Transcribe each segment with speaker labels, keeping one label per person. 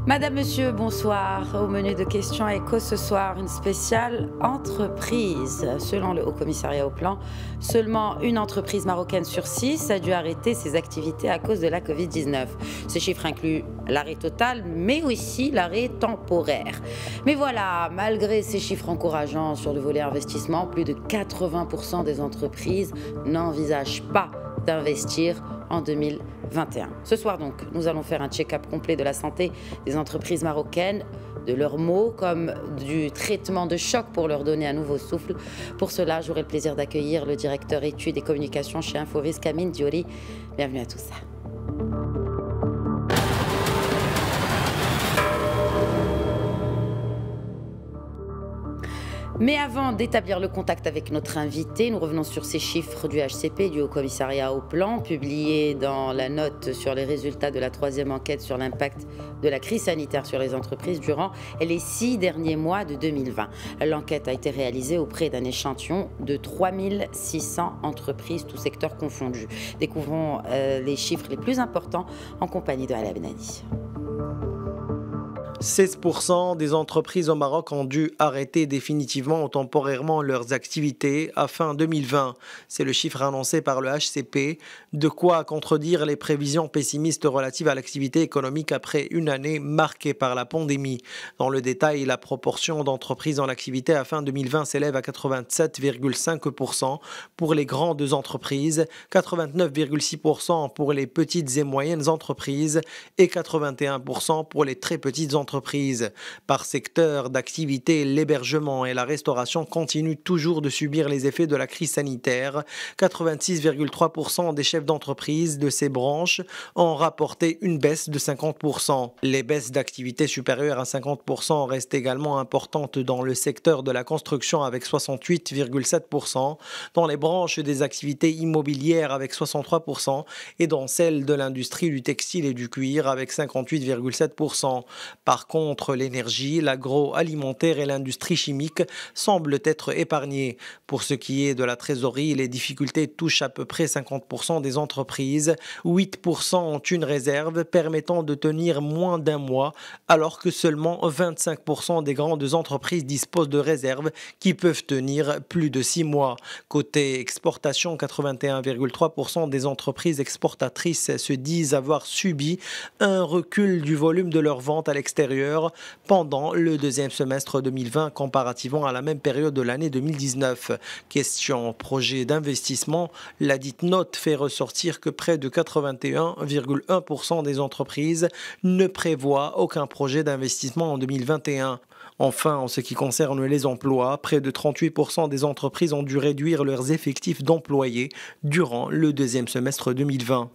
Speaker 1: Madame, Monsieur, bonsoir. Au menu de questions éco ce soir, une spéciale entreprise. Selon le Haut Commissariat au Plan, seulement une entreprise marocaine sur 6 a dû arrêter ses activités à cause de la Covid-19. Ces chiffres incluent l'arrêt total, mais aussi l'arrêt temporaire. Mais voilà, malgré ces chiffres encourageants sur le volet investissement, plus de 80% des entreprises n'envisagent pas d'investir en 2021. Ce soir donc, nous allons faire un check-up complet de la santé des entreprises marocaines, de leurs maux comme du traitement de choc pour leur donner un nouveau souffle. Pour cela, j'aurai le plaisir d'accueillir le directeur études et communications chez Inforisque, Amine Diori. Bienvenue à tous. Mais avant d'établir le contact avec notre invité, nous revenons sur ces chiffres du HCP, du Haut Commissariat au Plan, publiés dans la note sur les résultats de la 3e enquête sur l'impact de la crise sanitaire sur les entreprises durant les 6 derniers mois de 2020. L'enquête a été réalisée auprès d'un échantillon de 3600 entreprises, tous secteurs confondus. Découvrons les chiffres les plus importants en compagnie de Ala Benani.
Speaker 2: 16% des entreprises au Maroc ont dû arrêter définitivement ou temporairement leurs activités à fin 2020. C'est le chiffre annoncé par le HCP, de quoi contredire les prévisions pessimistes relatives à l'activité économique après une année marquée par la pandémie. Dans le détail, la proportion d'entreprises en activité à fin 2020 s'élève à 87,5% pour les grandes entreprises, 89,6% pour les petites et moyennes entreprises et 81% pour les très petites entreprises. Par secteur d'activité, l'hébergement et la restauration continuent toujours de subir les effets de la crise sanitaire. 86,3% des chefs d'entreprise de ces branches ont rapporté une baisse de 50%. Les baisses d'activité supérieures à 50% restent également importantes dans le secteur de la construction avec 68,7%, dans les branches des activités immobilières avec 63% et dans celles de l'industrie du textile et du cuir avec 58,7%. Par contre, l'énergie, l'agroalimentaire et l'industrie chimique semblent être épargnés. Pour ce qui est de la trésorerie, les difficultés touchent à peu près 50% des entreprises. 8% ont une réserve permettant de tenir moins d'un mois, alors que seulement 25% des grandes entreprises disposent de réserves qui peuvent tenir plus de 6 mois. Côté exportation, 81,3% des entreprises exportatrices se disent avoir subi un recul du volume de leurs ventes à l'extérieur pendant le deuxième semestre 2020 comparativement à la même période de l'année 2019. Question projet d'investissement, la dite note fait ressortir que près de 81,1% des entreprises ne prévoient aucun projet d'investissement en 2021. Enfin, en ce qui concerne les emplois, près de 38% des entreprises ont dû réduire leurs effectifs d'employés durant le deuxième semestre 2020.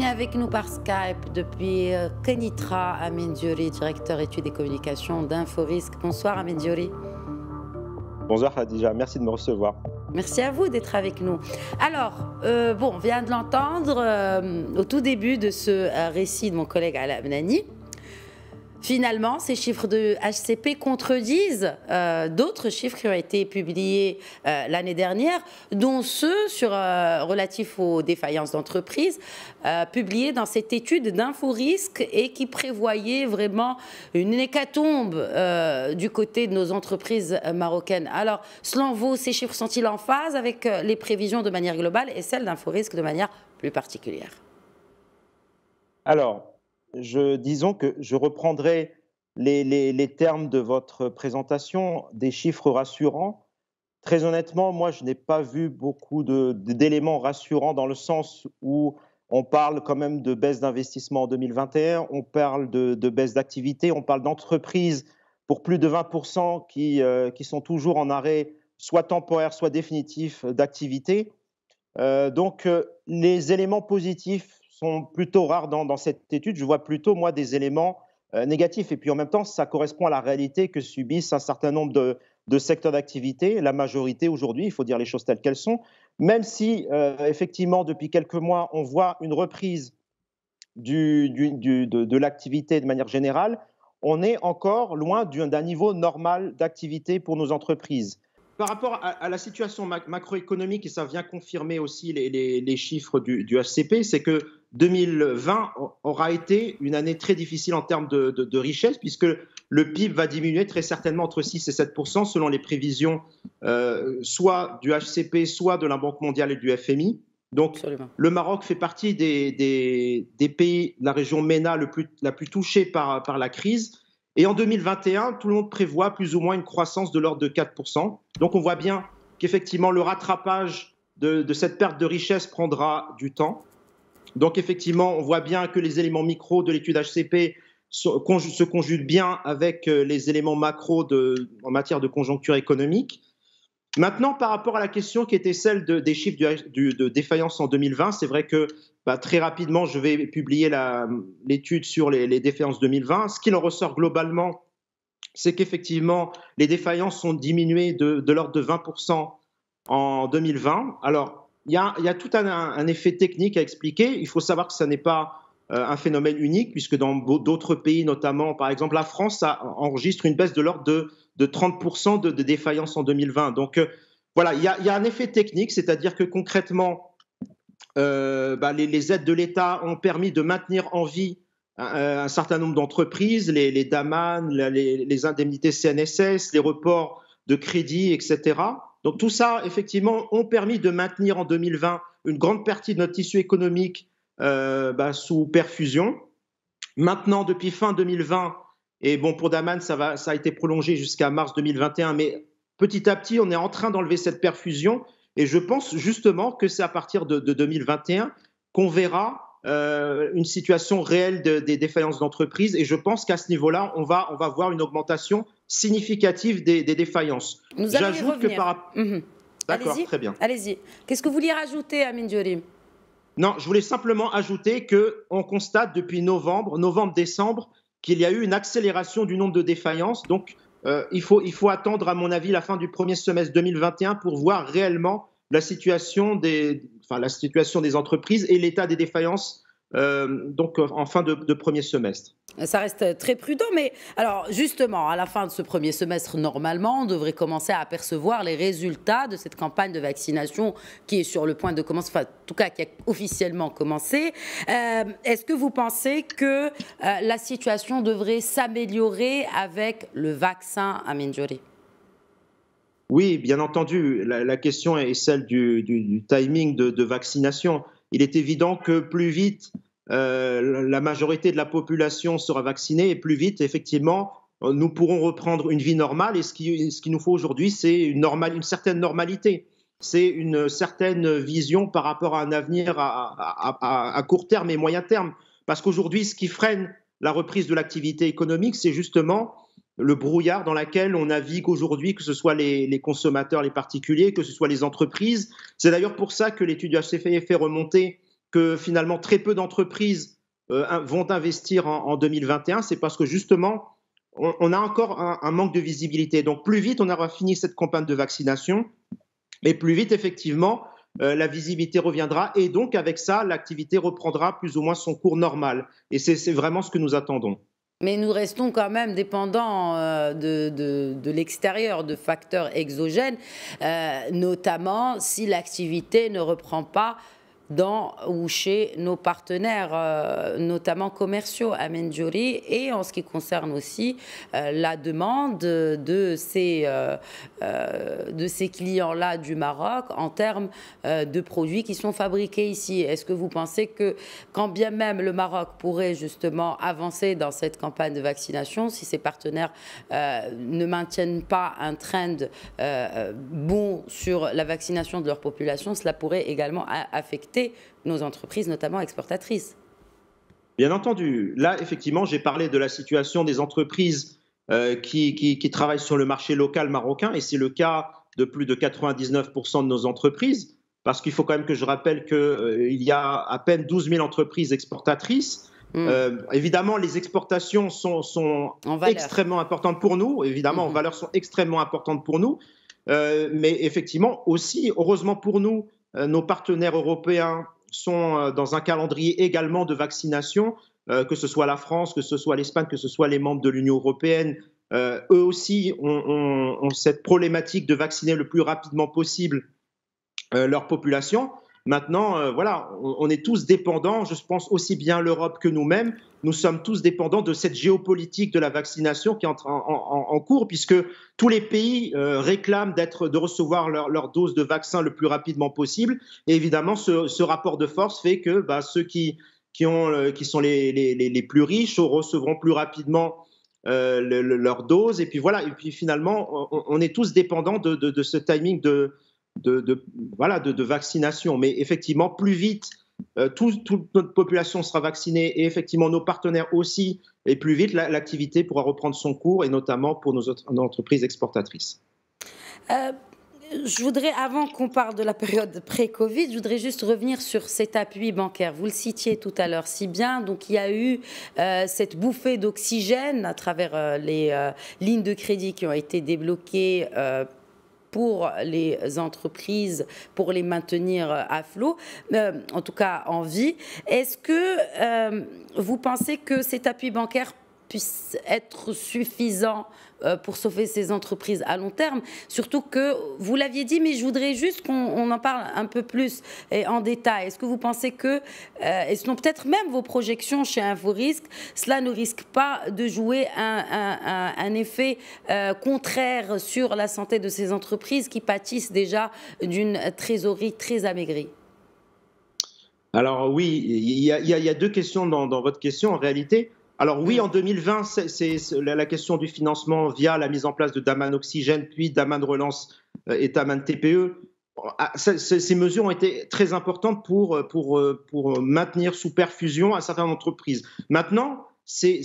Speaker 1: Avec nous par Skype depuis Kenitra, Amine Diori, directeur études et communications d'Inforisque. Bonsoir Amine Diori.
Speaker 3: Bonsoir Khadija, merci de me recevoir.
Speaker 1: Merci à vous d'être avec nous. Alors, on vient de l'entendre au tout début de ce récit de mon collègue Ala Benani. Finalement, ces chiffres de HCP contredisent d'autres chiffres qui ont été publiés l'année dernière, dont ceux relatifs aux défaillances d'entreprises, publiés dans cette étude d'Inforisque et qui prévoyaient vraiment une hécatombe du côté de nos entreprises marocaines. Alors, selon vous, ces chiffres sont-ils en phase avec les prévisions de manière globale et celles d'Inforisque de manière plus particulière?
Speaker 3: Alors, disons que je reprendrai les termes de votre présentation, des chiffres rassurants. Très honnêtement, moi, je n'ai pas vu beaucoup d'éléments rassurants dans le sens où on parle quand même de baisse d'investissement en 2021, on parle de baisse d'activité, on parle d'entreprises pour plus de 20% qui sont toujours en arrêt, soit temporaire, soit définitif d'activité. Donc, les éléments positifs sont plutôt rares dans cette étude. Je vois plutôt, moi, des éléments négatifs. Et puis, en même temps, ça correspond à la réalité que subissent un certain nombre de secteurs d'activité. La majorité aujourd'hui, il faut dire les choses telles qu'elles sont. Même si, effectivement, depuis quelques mois, on voit une reprise de l'activité de manière générale, on est encore loin d'un niveau normal d'activité pour nos entreprises. Par rapport à la situation macroéconomique, et ça vient confirmer aussi les chiffres du HCP, c'est que 2020 aura été une année très difficile en termes de richesse, puisque le PIB va diminuer très certainement entre 6 et 7% selon les prévisions soit du HCP, soit de la Banque mondiale et du FMI. Donc, absolument, le Maroc fait partie des pays de la région MENA la plus touchée par la crise. Et en 2021, tout le monde prévoit plus ou moins une croissance de l'ordre de 4%. Donc, on voit bien qu'effectivement, le rattrapage de cette perte de richesse prendra du temps. Donc, effectivement, on voit bien que les éléments micro de l'étude HCP se conjuguent bien avec les éléments macro en matière de conjoncture économique. Maintenant, par rapport à la question qui était celle des chiffres de défaillance en 2020, c'est vrai que très rapidement, je vais publier l'étude sur les défaillances 2020. Ce qu'il en ressort globalement, c'est qu'effectivement, les défaillances sont diminuées de l'ordre de 20% en 2020. Alors, il y a tout un effet technique à expliquer. Il faut savoir que ce n'est pas un phénomène unique, puisque dans d'autres pays, notamment, par exemple, la France enregistre une baisse de l'ordre de 30% de défaillance en 2020. Donc, voilà, il y a un effet technique, c'est-à-dire que concrètement, les aides de l'État ont permis de maintenir en vie un certain nombre d'entreprises, les DAMAN, les indemnités CNSS, les reports de crédit, etc. Donc tout ça, effectivement, ont permis de maintenir en 2020 une grande partie de notre tissu économique sous perfusion. Maintenant, depuis fin 2020, et bon, pour Daman, ça a été prolongé jusqu'à mars 2021, mais petit à petit, on est en train d'enlever cette perfusion. Et je pense justement que c'est à partir de 2021 qu'on verra une situation réelle des défaillances d'entreprises. Et je pense qu'à ce niveau-là, on va voir une augmentation significative des défaillances.
Speaker 1: Nous allons y revenir.
Speaker 3: D'accord, très bien.
Speaker 1: Allez-y. Qu'est-ce que vous vouliez rajouter, Amine Diori?
Speaker 3: Non, je voulais simplement ajouter qu'on constate depuis novembre-décembre, qu'il y a eu une accélération du nombre de défaillances. Donc, il faut attendre, à mon avis, la fin du premier semestre 2021 pour voir réellement la situation des entreprises et l'état des défaillances en fin de premier semestre.
Speaker 1: Ça reste très prudent, mais alors justement, à la fin de ce premier semestre, normalement, on devrait commencer à apercevoir les résultats de cette campagne de vaccination qui est sur le point de commencer, enfin, en tout cas, qui a officiellement commencé. Est-ce que vous pensez que la situation devrait s'améliorer avec le vaccin, Amine Diori?
Speaker 3: Oui, bien entendu. La question est celle du timing de vaccination. Il est évident que plus vite la majorité de la population sera vaccinée et plus vite, effectivement, nous pourrons reprendre une vie normale. Et ce qu'il nous faut aujourd'hui, c'est une certaine normalité. C'est une certaine vision par rapport à un avenir à court terme et moyen terme. Parce qu'aujourd'hui, ce qui freine la reprise de l'activité économique, c'est justement le brouillard dans lequel on navigue aujourd'hui, que ce soit les consommateurs, les particuliers, que ce soit les entreprises. C'est d'ailleurs pour ça que l'étude du HCP fait remonter que finalement très peu d'entreprises vont investir en 2021. C'est parce que justement, on a encore un manque de visibilité. Donc plus vite on aura fini cette campagne de vaccination, et plus vite effectivement la visibilité reviendra, et donc avec ça l'activité reprendra plus ou moins son cours normal. Et c'est vraiment ce que nous attendons.
Speaker 1: Mais nous restons quand même dépendants de l'extérieur, de facteurs exogènes, notamment si l'activité ne reprend pas dans ou chez nos partenaires, notamment commerciaux, Amine Diori, et en ce qui concerne aussi la demande de ces clients-là du Maroc en termes de produits qui sont fabriqués ici. Est-ce que vous pensez que, quand bien même le Maroc pourrait justement avancer dans cette campagne de vaccination, si ses partenaires ne maintiennent pas un trend bon sur la vaccination de leur population, cela pourrait également affecter nos entreprises, notamment exportatrices?
Speaker 3: Bien entendu. Là, effectivement, j'ai parlé de la situation des entreprises qui travaillent sur le marché local marocain, et c'est le cas de plus de 99% de nos entreprises, parce qu'il faut quand même que je rappelle qu'il y a à peine 12 000 entreprises exportatrices. Évidemment, les exportations sont extrêmement importantes pour nous, évidemment, en valeur sont extrêmement importantes pour nous, mais effectivement aussi, heureusement pour nous, nos partenaires européens sont dans un calendrier également de vaccination, que ce soit la France, que ce soit l'Espagne, que ce soit les membres de l'Union européenne. Eux aussi ont cette problématique de vacciner le plus rapidement possible leur population. Maintenant, voilà, on est tous dépendants, je pense aussi bien l'Europe que nous-mêmes, nous sommes tous dépendants de cette géopolitique de la vaccination qui est en cours, puisque tous les pays réclament de recevoir leur dose de vaccin le plus rapidement possible. Et évidemment, ce rapport de force fait que ceux qui sont les plus riches recevront plus rapidement leur dose. Et puis voilà, et puis finalement, on est tous dépendants de ce timing de vaccination. Mais effectivement, plus vite toute notre population sera vaccinée et effectivement nos partenaires aussi, et plus vite l'activité pourra reprendre son cours, et notamment pour nos entreprises exportatrices.
Speaker 1: Je voudrais, avant qu'on parle de la période pré-Covid, je voudrais juste revenir sur cet appui bancaire. Vous le citiez tout à l'heure si bien. Donc, il y a eu cette bouffée d'oxygène à travers les lignes de crédit qui ont été débloquées pour les entreprises, pour les maintenir à flot, en tout cas en vie. Est-ce que vous pensez que cet appui bancaire puisse être suffisant pour sauver ces entreprises à long terme? Surtout que, vous l'aviez dit, mais je voudrais juste qu'on en parle un peu plus et en détail. Est-ce que vous pensez que, et selon peut-être même vos projections chez InfoRisque, cela ne risque pas de jouer un effet contraire sur la santé de ces entreprises qui pâtissent déjà d'une trésorerie très amaigrie?
Speaker 3: Alors oui, il y a deux questions dans votre question en réalité. Alors oui, en 2020, c'est la question du financement via la mise en place de Daman Oxygène, puis Daman Relance et Daman TPE. Ces mesures ont été très importantes pour maintenir sous perfusion un certain nombre d'entreprises. Maintenant, ces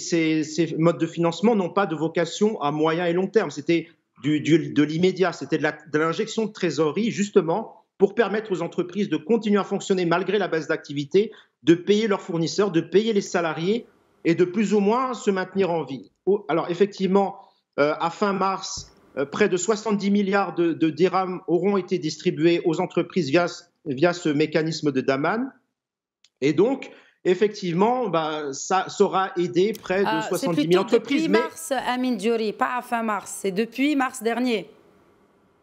Speaker 3: modes de financement n'ont pas de vocation à moyen et long terme. C'était de l'immédiat, c'était de l'injection de trésorerie, justement, pour permettre aux entreprises de continuer à fonctionner malgré la baisse d'activité, de payer leurs fournisseurs, de payer les salariés, et de plus ou moins se maintenir en vie. Alors effectivement, à fin mars, près de 70 milliards de dirhams auront été distribués aux entreprises via ce mécanisme de Daman. Et donc, effectivement, ça aura aidé près de 70 000 entreprises.
Speaker 1: C'est depuis mars, Amine Diori, pas à fin mars, c'est depuis mars dernier.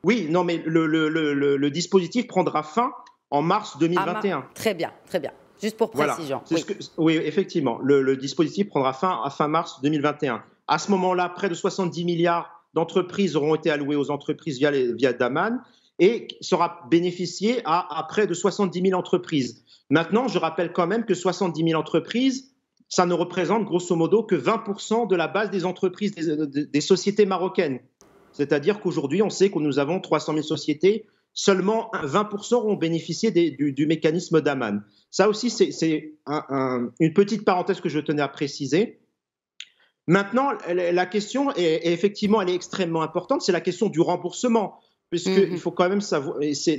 Speaker 3: Oui, non, mais le dispositif prendra fin en mars 2021.
Speaker 1: Très bien, très bien. Juste pour précision.
Speaker 3: Voilà. Oui, effectivement. Le dispositif prendra fin à fin mars 2021. À ce moment-là, près de 70 milliards d'entreprises auront été alloués aux entreprises via Daman et sera bénéficié à près de 70 000 entreprises. Maintenant, je rappelle quand même que 70 000 entreprises, ça ne représente grosso modo que 20% de la base des entreprises des sociétés marocaines. C'est-à-dire qu'aujourd'hui, on sait que nous avons 300 000 sociétés. Seulement 20% ont bénéficié du mécanisme Daman. Ça aussi, c'est une petite parenthèse que je tenais à préciser. Maintenant, la question, effectivement, elle est extrêmement importante, c'est la question du remboursement, puisqu'il faut quand même savoir,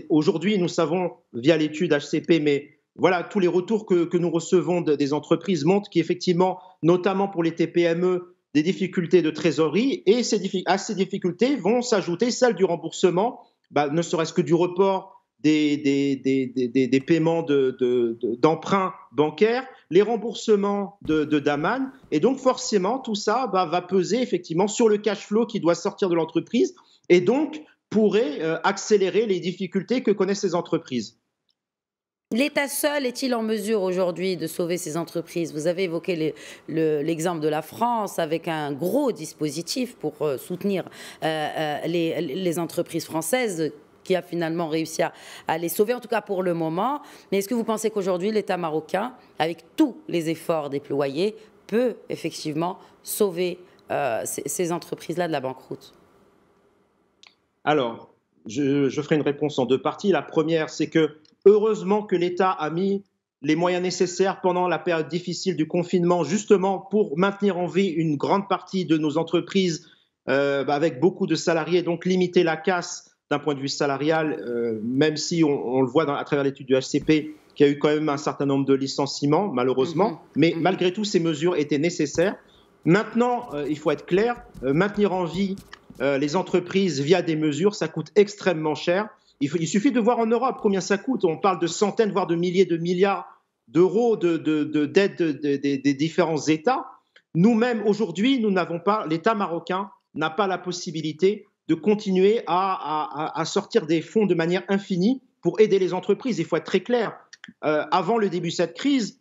Speaker 3: aujourd'hui, nous savons, via l'étude HCP, mais voilà, tous les retours que nous recevons des entreprises montrent qu'effectivement, notamment pour les TPME, des difficultés de trésorerie, et à ces difficultés vont s'ajouter celles du remboursement, ne serait-ce que du report des paiements d'emprunts bancaires, les remboursements de Daman, et donc forcément tout ça va peser effectivement sur le cash flow qui doit sortir de l'entreprise et donc pourrait accélérer les difficultés que connaissent ces entreprises.
Speaker 1: L'État seul est-il en mesure aujourd'hui de sauver ces entreprises? Vous avez évoqué l'exemple de la France avec un gros dispositif pour soutenir les entreprises françaises qui a finalement réussi à les sauver, en tout cas pour le moment. Mais est-ce que vous pensez qu'aujourd'hui, l'État marocain, avec tous les efforts déployés, peut effectivement sauver ces entreprises-là de la banqueroute?
Speaker 3: Alors, je ferai une réponse en deux parties. La première, c'est que heureusement que l'État a mis les moyens nécessaires pendant la période difficile du confinement, justement pour maintenir en vie une grande partie de nos entreprises avec beaucoup de salariés, donc limiter la casse d'un point de vue salarial, même si on le voit à travers l'étude du HCP, qu'il y a eu quand même un certain nombre de licenciements, malheureusement. Mais malgré tout, ces mesures étaient nécessaires. Maintenant, il faut être clair, maintenir en vie les entreprises via des mesures, ça coûte extrêmement cher. Il suffit de voir en Europe combien ça coûte. On parle de centaines, voire de milliers de milliards d'euros d'aide des différents États. Nous-mêmes, aujourd'hui, l'État marocain n'a pas la possibilité de continuer à sortir des fonds de manière infinie pour aider les entreprises. Il faut être très clair. Avant le début de cette crise,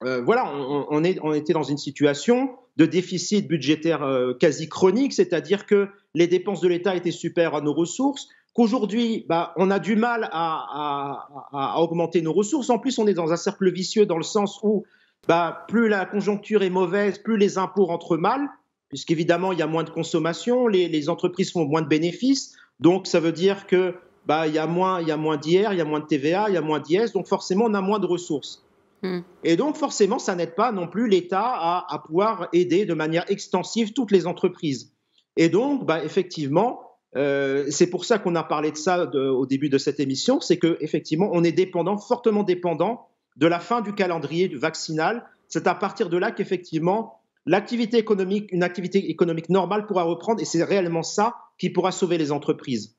Speaker 3: on était dans une situation de déficit budgétaire quasi chronique, c'est-à-dire que les dépenses de l'État étaient supérieures à nos ressources, qu'aujourd'hui, on a du mal à augmenter nos ressources. En plus, on est dans un cercle vicieux dans le sens où plus la conjoncture est mauvaise, plus les impôts rentrent mal, puisqu'évidemment, il y a moins de consommation, les entreprises font moins de bénéfices. Donc, ça veut dire que il y a moins d'IR, il y a moins de TVA, il y a moins d'IS, donc forcément, on a moins de ressources. Et donc, forcément, ça n'aide pas non plus l'État à pouvoir aider de manière extensive toutes les entreprises. Et donc, effectivement, c'est pour ça qu'on a parlé de ça au début de cette émission, c'est qu'effectivement, on est fortement dépendant de la fin du calendrier vaccinal. C'est à partir de là qu'effectivement, une activité économique normale pourra reprendre, et c'est réellement ça qui pourra sauver les entreprises.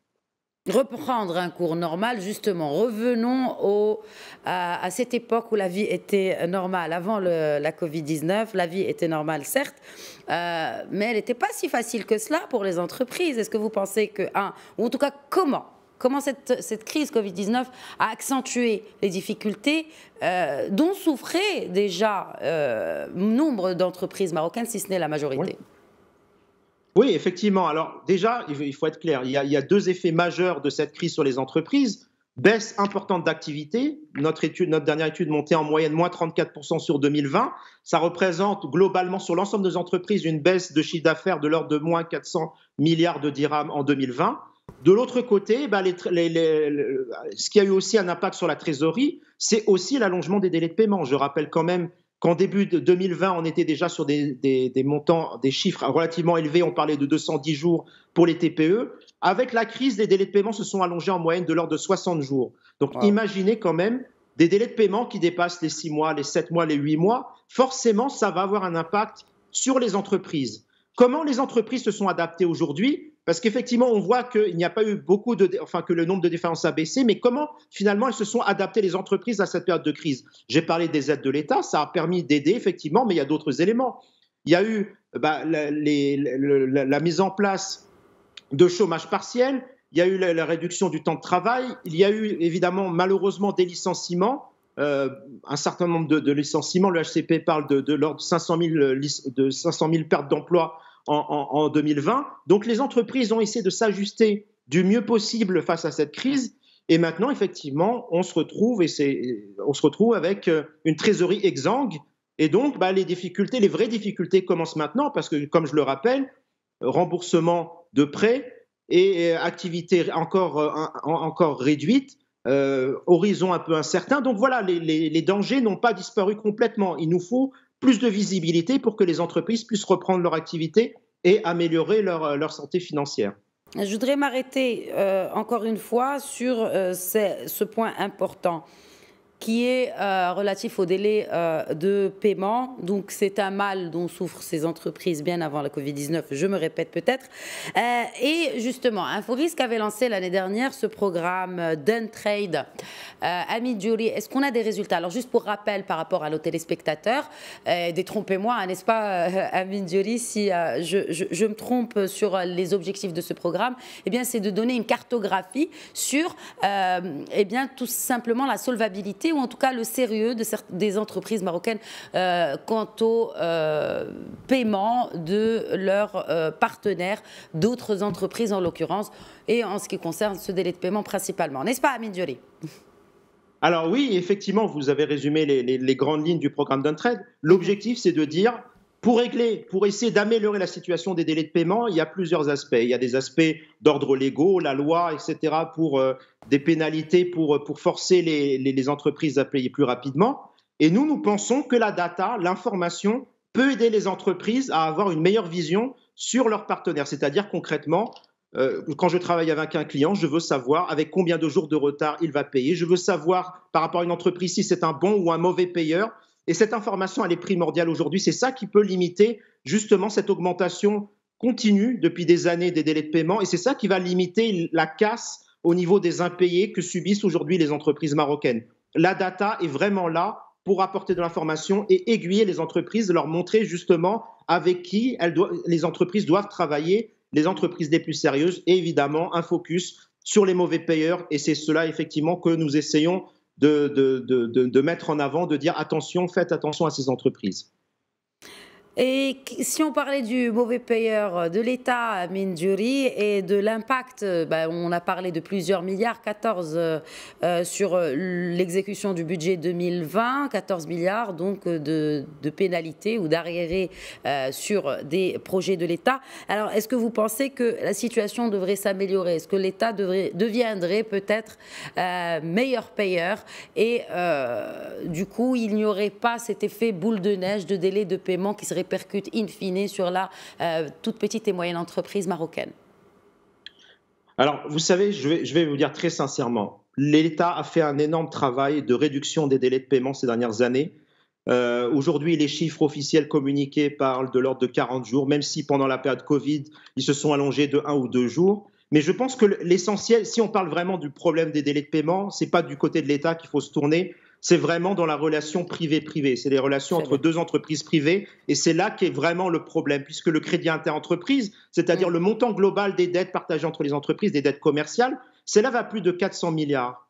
Speaker 1: Reprendre un cours normal, justement. Revenons à cette époque où la vie était normale. Avant la Covid-19, la vie était normale, certes, mais elle n'était pas si facile que cela pour les entreprises. Est-ce que vous pensez ou en tout cas, comment cette crise Covid-19 a accentué les difficultés dont souffraient déjà nombre d'entreprises marocaines, si ce n'est la majorité?
Speaker 3: Oui, effectivement. Alors déjà, il faut être clair, il y a deux effets majeurs de cette crise sur les entreprises. Baisse importante d'activité. Notre dernière étude montait en moyenne moins 34% sur 2020. Ça représente globalement sur l'ensemble des entreprises une baisse de chiffre d'affaires de l'ordre de moins 400 milliards de dirhams en 2020. De l'autre côté, ce qui a eu aussi un impact sur la trésorerie, c'est aussi l'allongement des délais de paiement. Je rappelle quand même qu'en début de 2020, on était déjà sur des montants, des chiffres relativement élevés. On parlait de 210 jours pour les TPE. Avec la crise, les délais de paiement se sont allongés en moyenne de l'ordre de 60 jours. Donc, Imaginez quand même des délais de paiement qui dépassent les 6 mois, les 7 mois, les 8 mois. Forcément, ça va avoir un impact sur les entreprises. Comment les entreprises se sont adaptées aujourd'hui ? Parce qu'effectivement, on voit qu'il n'y a pas eu que le nombre de défaillances a baissé, mais comment finalement elles se sont adaptées les entreprises à cette période de crise? J'ai parlé des aides de l'État, ça a permis d'aider effectivement, mais il y a d'autres éléments. Il y a eu la mise en place de chômage partiel, il y a eu la réduction du temps de travail, il y a eu évidemment malheureusement des licenciements, un certain nombre de licenciements. Le HCP parle de l'ordre de 500 000 pertes d'emplois en 2020. Donc les entreprises ont essayé de s'ajuster du mieux possible face à cette crise. Et maintenant, effectivement, on se retrouve avec une trésorerie exsangue. Et donc, les vraies difficultés commencent maintenant parce que, comme je le rappelle, remboursement de prêts et activité encore réduite, horizon un peu incertain. Donc voilà, les dangers n'ont pas disparu complètement. Il nous faut plus de visibilité pour que les entreprises puissent reprendre leur activité et améliorer leur santé financière.
Speaker 1: Je voudrais m'arrêter encore une fois sur ce point important qui est relatif au délai de paiement. Donc, c'est un mal dont souffrent ces entreprises bien avant la Covid-19, je me répète peut-être. Et justement, InfoRisque avait lancé l'année dernière ce programme Duntrade. Ami Djouri, est-ce qu'on a des résultats? Alors, juste pour rappel par rapport à nos téléspectateurs, détrompez-moi, n'est-ce pas, Ami Djouri, si je me trompe sur les objectifs de ce programme, eh bien, c'est de donner une cartographie sur tout simplement la solvabilité ou en tout cas le sérieux des entreprises marocaines quant au paiement de leurs partenaires, d'autres entreprises en l'occurrence, et en ce qui concerne ce délai de paiement principalement. N'est-ce pas, Amine Djouri?
Speaker 3: Alors oui, effectivement, vous avez résumé les grandes lignes du programme Duntrade. L'objectif, c'est de dire, pour essayer d'améliorer la situation des délais de paiement, il y a plusieurs aspects. Il y a des aspects d'ordre légaux, la loi, etc., pour des pénalités pour forcer les entreprises à payer plus rapidement. Et nous pensons que la data, l'information, peut aider les entreprises à avoir une meilleure vision sur leurs partenaires. C'est-à-dire concrètement, quand je travaille avec un client, je veux savoir avec combien de jours de retard il va payer. Je veux savoir par rapport à une entreprise si c'est un bon ou un mauvais payeur. Et cette information, elle est primordiale aujourd'hui. C'est ça qui peut limiter justement cette augmentation continue depuis des années des délais de paiement. Et c'est ça qui va limiter la casse au niveau des impayés que subissent aujourd'hui les entreprises marocaines. La data est vraiment là pour apporter de l'information et aiguiller les entreprises, leur montrer justement avec qui les entreprises doivent travailler, les entreprises les plus sérieuses, et évidemment un focus sur les mauvais payeurs, et c'est cela effectivement que nous essayons de mettre en avant, de dire attention, faites attention à ces entreprises.
Speaker 1: Et si on parlait du mauvais payeur de l'État, Amine Djouri, et de l'impact, on a parlé de plusieurs milliards, 14 sur l'exécution du budget 2020, 14 milliards donc de pénalités ou d'arriérés sur des projets de l'État. Alors, est-ce que vous pensez que la situation devrait s'améliorer? Est-ce que l'État deviendrait peut-être meilleur payeur et du coup, il n'y aurait pas cet effet boule de neige de délai de paiement qui serait répercute in fine sur la toute petite et moyenne entreprise marocaine?
Speaker 3: Alors, vous savez, je vais vous dire très sincèrement, l'État a fait un énorme travail de réduction des délais de paiement ces dernières années. Aujourd'hui, les chiffres officiels communiqués parlent de l'ordre de 40 jours, même si pendant la période Covid, ils se sont allongés de 1 ou 2 jours. Mais je pense que l'essentiel, si on parle vraiment du problème des délais de paiement, ce n'est pas du côté de l'État qu'il faut se tourner, c'est vraiment dans la relation privée-privée. C'est les relations entre deux entreprises privées. Et c'est là qu'est vraiment le problème, puisque le crédit interentreprise, c'est-à-dire le montant global des dettes partagées entre les entreprises, des dettes commerciales, s'élève à plus de 400 milliards.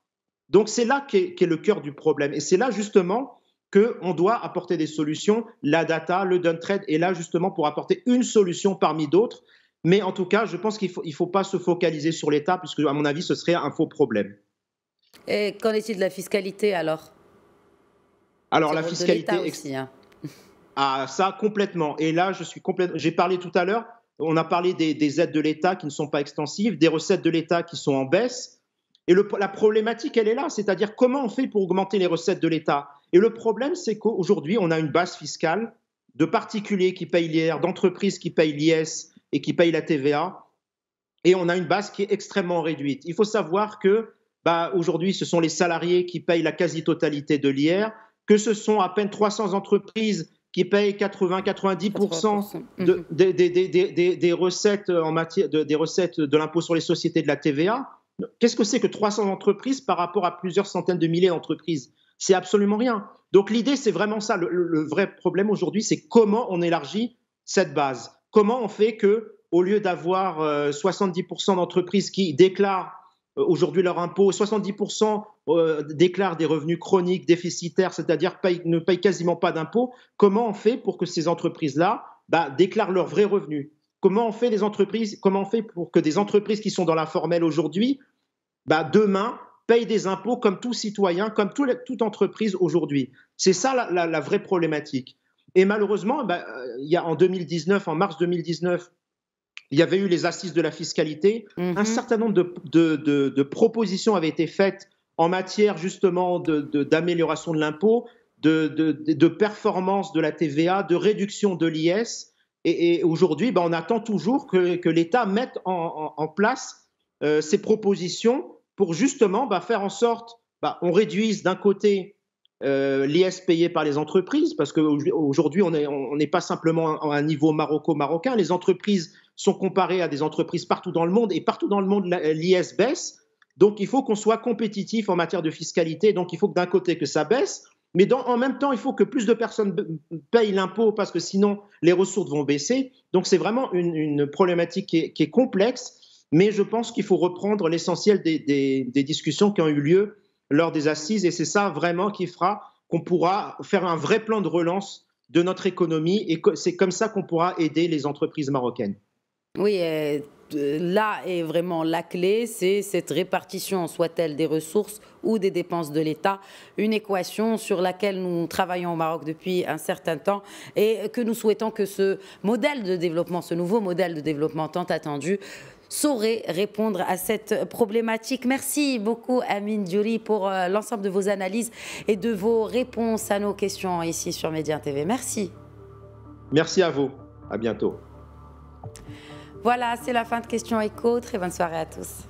Speaker 3: Donc c'est là qu'est le cœur du problème. Et c'est là justement qu'on doit apporter des solutions. La data, le done trade est là justement pour apporter une solution parmi d'autres. Mais en tout cas, je pense qu'il ne faut pas se focaliser sur l'État, puisque à mon avis, ce serait un faux problème.
Speaker 1: Et qu'en est-il de la fiscalité alors?
Speaker 3: Alors la fiscalité
Speaker 1: aussi, hein.
Speaker 3: Ah, ça complètement. Et là, j'ai parlé tout à l'heure, on a parlé des aides de l'État qui ne sont pas extensives, des recettes de l'État qui sont en baisse. Et la problématique, elle est là, c'est-à-dire comment on fait pour augmenter les recettes de l'État. Et le problème, c'est qu'aujourd'hui, on a une base fiscale de particuliers qui payent l'IR, d'entreprises qui payent l'IS et qui payent la TVA. Et on a une base qui est extrêmement réduite. Il faut savoir que aujourd'hui, ce sont les salariés qui payent la quasi-totalité de l'IR, que ce sont à peine 300 entreprises qui payent 80-90% des recettes en matière des recettes de l'impôt sur les sociétés, de la TVA. Qu'est-ce que c'est que 300 entreprises par rapport à plusieurs centaines de milliers d'entreprises? C'est absolument rien. Donc l'idée, c'est vraiment ça. Le vrai problème aujourd'hui, c'est comment on élargit cette base. Comment on fait que, au lieu d'avoir 70% d'entreprises qui déclarent aujourd'hui leur impôt, 70% déclarent des revenus chroniques, déficitaires, c'est-à-dire ne payent quasiment pas d'impôts. Comment on fait pour que ces entreprises-là déclarent leurs vrais revenus? Comment on fait pour que des entreprises qui sont dans l'informel aujourd'hui, demain, payent des impôts comme tout citoyen, comme toute entreprise aujourd'hui? C'est ça la vraie problématique. Et malheureusement, en mars 2019, il y avait eu les assises de la fiscalité. Un certain nombre de propositions avaient été faites en matière justement d'amélioration de l'impôt, de performance de la TVA, de réduction de l'IS. Et aujourd'hui, on attend toujours que l'État mette en place ces propositions pour justement faire en sorte on réduise d'un côté l'IS payé par les entreprises, parce qu'aujourd'hui, on n'est pas simplement à un niveau marocain. Les entreprises sont comparées à des entreprises partout dans le monde, et partout dans le monde, l'IS baisse. Donc, il faut qu'on soit compétitif en matière de fiscalité. Donc, il faut que d'un côté, que ça baisse, mais en même temps, il faut que plus de personnes payent l'impôt, parce que sinon, les ressources vont baisser. Donc, c'est vraiment une problématique qui est complexe, mais je pense qu'il faut reprendre l'essentiel des discussions qui ont eu lieu lors des assises, et c'est ça vraiment qui fera qu'on pourra faire un vrai plan de relance de notre économie, et c'est comme ça qu'on pourra aider les entreprises marocaines.
Speaker 1: Oui, là est vraiment la clé, c'est cette répartition, soit-elle des ressources ou des dépenses de l'État, une équation sur laquelle nous travaillons au Maroc depuis un certain temps et que nous souhaitons que ce modèle de développement, ce nouveau modèle de développement tant attendu, saurait répondre à cette problématique. Merci beaucoup Amine Djouri pour l'ensemble de vos analyses et de vos réponses à nos questions ici sur Média TV. Merci.
Speaker 3: Merci à vous. À bientôt.
Speaker 1: Voilà, c'est la fin de Questions Écho. Très bonne soirée à tous.